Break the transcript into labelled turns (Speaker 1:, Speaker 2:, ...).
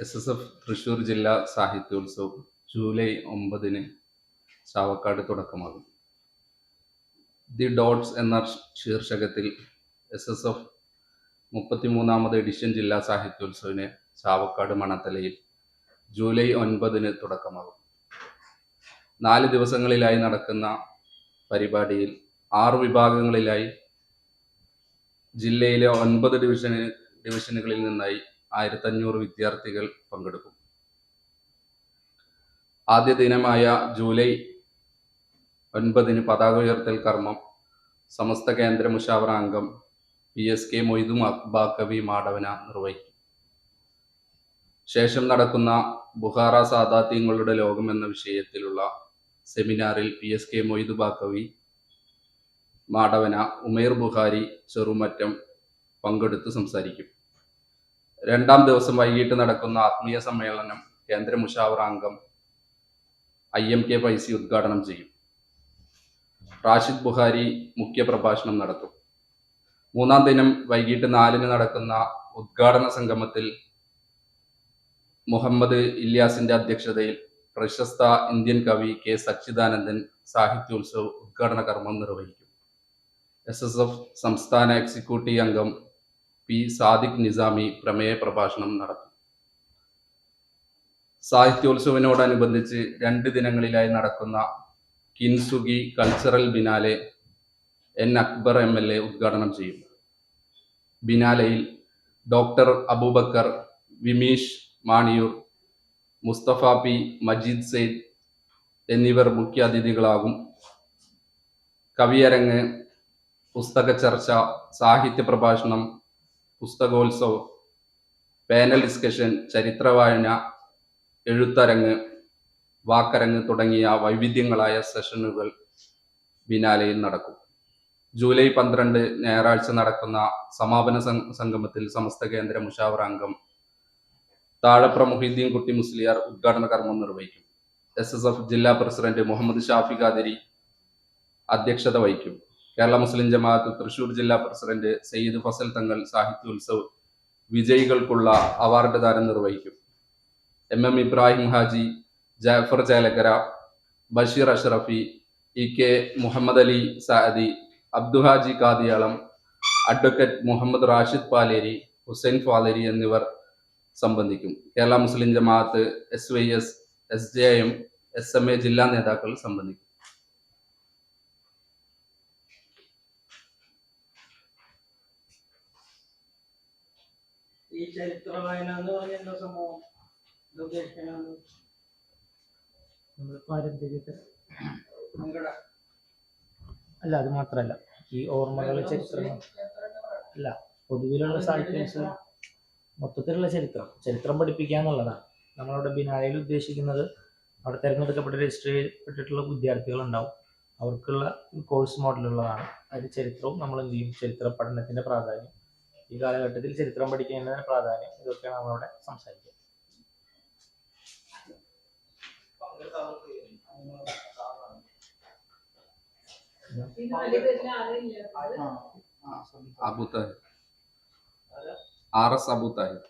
Speaker 1: SSF Thrissur ജില്ലാ സാഹിത്യോത്സവം July 9 Chavakkad തുടക്കമാകും. The dots എന്ന ശീർഷകത്തിൽ SSF 33ാമത് എഡിഷൻ ജില്ലാ സാഹിത്യോത്സവിന് ചാവക്കാട് മണത്തലയിൽ ജൂലൈ 9 തുടക്കമാകും. 4 ദിവസങ്ങളിലായി നടക്കുന്ന പരിപാടിയിൽ 6 വിഭാഗങ്ങളിലായി ജില്ലയിലെ 9 ഡിവിഷനുകളിൽ നിന്നായി 1500 വിദ്യാർത്ഥികൾ പങ്കെടുക്കും. ആദ്യ ദിനമായ ജൂലൈ 9 പതാക ഉയർത്തൽ കർമ്മം സമസ്ത കേന്ദ്ര മുഷാവറ അംഗം PSK മൊയ്തു ബാക്കവി മാടവന നിർവഹിക്കും. ശേഷം നടക്കുന്ന ബുഹാറ സാദാത്യങ്ങളുടെ ലോകം എന്ന വിഷയത്തിലുള്ള സെമിനാറിൽ PSK മൊയ്തു ബാക്കവി മാടവന, ഉമൈർ ബുഖാരി ചെറുമറ്റം പങ്കെടുത്ത് സംസാരിക്കും. 2ാം ദിവസം വൈകിട്ട് നടക്കുന്ന ആത്മീയ സമ്മേളനം കേന്ദ്ര മുഷാവറ അംഗം IMK ഫൈസി ഉദ്ഘാടനം ചെയ്യും. റാഷിദ് ബുഖാരി മുഖ്യ പ്രഭാഷണം നടത്തും. 3ാം ദിനം വൈകിട്ട് 4 നടക്കുന്ന ഉദ്ഘാടന സംഗമത്തിൽ മുഹമ്മദ് ഇല്യാസിന്റെ അധ്യക്ഷതയിൽ പ്രശസ്ത ഇന്ത്യൻ കവി K സച്ചിദാനന്ദൻ സാഹിത്യോത്സവ ഉദ്ഘാടന കർമ്മം നിർവഹിക്കും. SSF സംസ്ഥാന എക്സിക്യൂട്ടീവ് അംഗം P സാദിഖ് നിസാമി പ്രമേയ പ്രഭാഷണം നടത്തും. സാഹിത്യോത്സവനോടനുബന്ധിച്ച് 2 ദിനങ്ങളിലായി നടക്കുന്ന Kintsugi cultural biennale N Akbar MLA ഉദ്ഘാടനം ചെയ്യും. ബിനാലയിൽ ഡോക്ടർ അബൂബക്കർ, വിമീഷ് മാണിയൂർ, മുസ്തഫ P, മജീദ് സെയ്ദ് എന്നിവർ മുഖ്യ അതിഥികളാകും. കവിയരങ്ങ്, പുസ്തക ചർച്ച, സാഹിത്യ പ്രഭാഷണം, പുസ്തകോത്സവം, പാനൽ ഡിസ്കഷൻ, ചരിത്രവായന, എഴുത്തരങ്ങ്, വാക്കരങ്ങ് തുടങ്ങിയ വൈവിധ്യങ്ങളായ സെഷനുകൾ ബിനാലയിൽ നടക്കും. ജൂലൈ 12 ഞായറാഴ്ച നടക്കുന്ന സമാപന സംഗമത്തിൽ സമസ്ത കേന്ദ്ര മുഷാവറ അംഗം താഴപ്ര മുഹീദ്ദീൻ കുട്ടി മുസ്ലിയാർ ഉദ്ഘാടന കർമ്മം നിർവഹിക്കും. SSF ജില്ലാ പ്രസിഡന്റ് മുഹമ്മദ് ഷാഫി ഖാദിരി അധ്യക്ഷത വഹിക്കും. കേരള മുസ്ലിം ജമാഅത്ത് തൃശൂർ ജില്ലാ പ്രസിഡന്റ് സയ്യിദ് ഫസൽ തങ്ങൾ സാഹിത്യോത്സവ് വിജയികൾക്കുള്ള അവാർഡ് ദാനം നിർവഹിക്കും. MM Ibrahim Haji, Jafar Chelakkara, Basheer Ashrafi, EK Muhammad Ali Saadi, Abduhaji Kadiyalam, advocate Muhammad Rashid Paleri, Hussain Faleri എന്നിവർ സംബന്ധിക്കും. കേരള മുസ്ലിം ജമാഅത്ത്, SYS, SJM, SMA ജില്ലാ നേതാക്കൾ സംബന്ധിക്കും.
Speaker 2: ഈ ചരിത്ര വായന എന്ന് പറഞ്ഞ എന്താ സംഭവം?
Speaker 3: പാരമ്പര്യത്തെ അല്ല, അത് മാത്രമല്ല, ഈ ഓർമ്മകൾ, ചരിത്രങ്ങൾ അല്ല, പൊതുവിലുള്ള സാഹിത്യോത്സവം മൊത്തത്തിലുള്ള ചരിത്രം പഠിപ്പിക്കുക എന്നുള്ളതാണ്. നമ്മളവിടെ ബിനാലയിൽ ഉദ്ദേശിക്കുന്നത് അവിടെ തിരഞ്ഞെടുക്കപ്പെട്ട രജിസ്റ്റർ ചെയ്യപ്പെട്ടിട്ടുള്ള വിദ്യാർത്ഥികളുണ്ടാവും. അവർക്കുള്ള കോഴ്സ് മോഡലുള്ളതാണ്. അതിൽ ചരിത്രവും നമ്മൾ എന്ത് ചെയ്യും, ചരിത്ര പഠനത്തിൻ്റെ പ്രാധാന്യം, ഈ കാലഘട്ടത്തിൽ ചരിത്രം പഠിക്കേണ്ടതിൻ്റെ പ്രാധാന്യം, ഇതൊക്കെയാണ് നമ്മളവിടെ സംസാരിക്കുക.
Speaker 1: അബു താഹിർ, RS അബു താഹിർ.